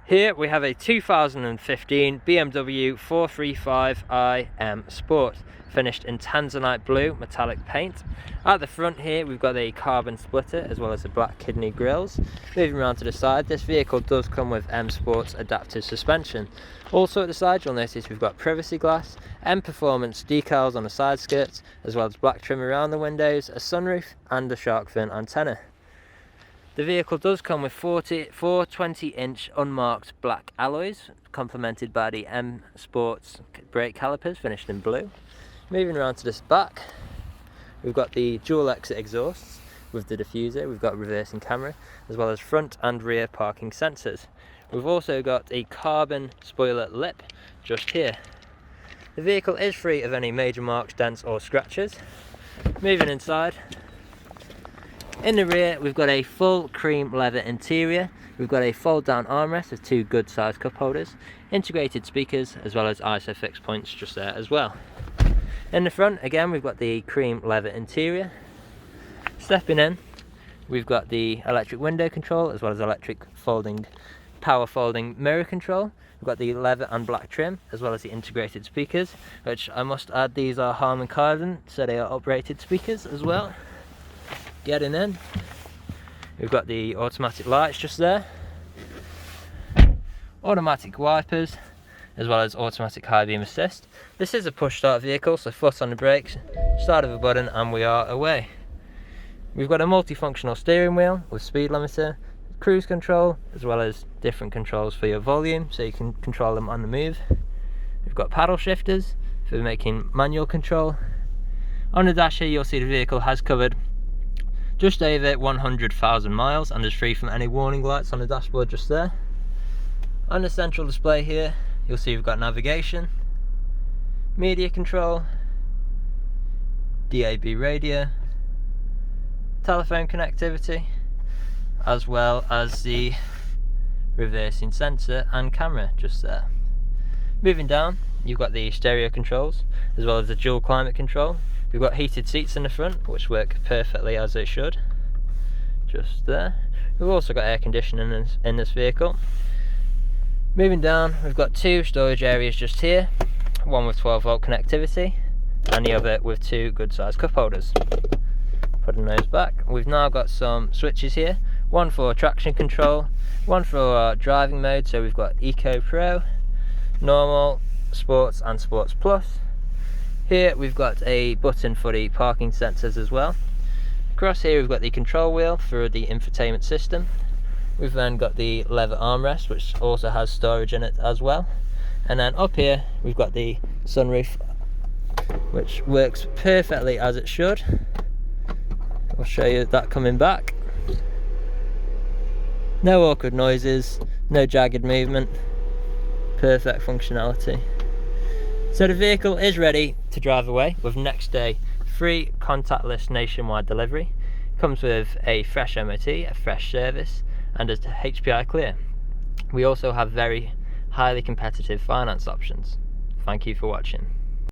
Here we have a 2015 BMW 435i M Sport, finished in tanzanite blue metallic paint. At the front here we've got a carbon splitter as well as the black kidney grills. Moving around to the side, this vehicle does come with M Sport's adaptive suspension. Also at the side you'll notice we've got privacy glass, M Performance decals on the side skirts, as well as black trim around the windows, a sunroof and a shark fin antenna. The vehicle does come with 4 20-inch unmarked black alloys, complemented by the M Sports brake calipers finished in blue. Moving around to this back, we've got the dual exit exhausts with the diffuser, we've got a reversing camera, as well as front and rear parking sensors. We've also got a carbon spoiler lip just here. The vehicle is free of any major marks, dents or scratches. Moving inside, in the rear we've got a full cream leather interior, we've got a fold down armrest with 2 good sized cup holders, integrated speakers as well as ISOFIX points just there as well. In the front again we've got the cream leather interior. Stepping in we've got the electric window control as well as electric power folding mirror control. We've got the leather and black trim as well as the integrated speakers, which I must add these are Harman Kardon, so they are uprated speakers as well. Getting in, we've got the automatic lights just there, automatic wipers as well as automatic high beam assist. This is a push start vehicle, so foot on the brakes, start of a button and we are away. We've got a multifunctional steering wheel with speed limiter, cruise control as well as different controls for your volume so you can control them on the move. We've got paddle shifters for making manual control. On the dash here you'll see the vehicle has covered just over 100,000 miles and is free from any warning lights on the dashboard just there. On the central display here you'll see we've got navigation, media control, DAB radio, telephone connectivity, as well as the reversing sensor and camera just there. Moving down you've got the stereo controls as well as the dual climate control. We've got heated seats in the front which work perfectly as they should, just there. We've also got air conditioning in this vehicle. Moving down we've got 2 storage areas just here, one with 12-volt connectivity and the other with 2 good sized cup holders. Putting those back, we've now got some switches here, one for traction control, one for our driving mode, so we've got Eco Pro, Normal, Sports and Sports Plus. Here we've got a button for the parking sensors as well. Across here we've got the control wheel for the infotainment system. We've then got the leather armrest which also has storage in it as well. And then up here we've got the sunroof which works perfectly as it should. I'll show you that coming back. No awkward noises, no jagged movement, perfect functionality. So the vehicle is ready to drive away with next day free contactless nationwide delivery. Comes with a fresh MOT, a fresh service and a HPI clear. We also have very highly competitive finance options. Thank you for watching.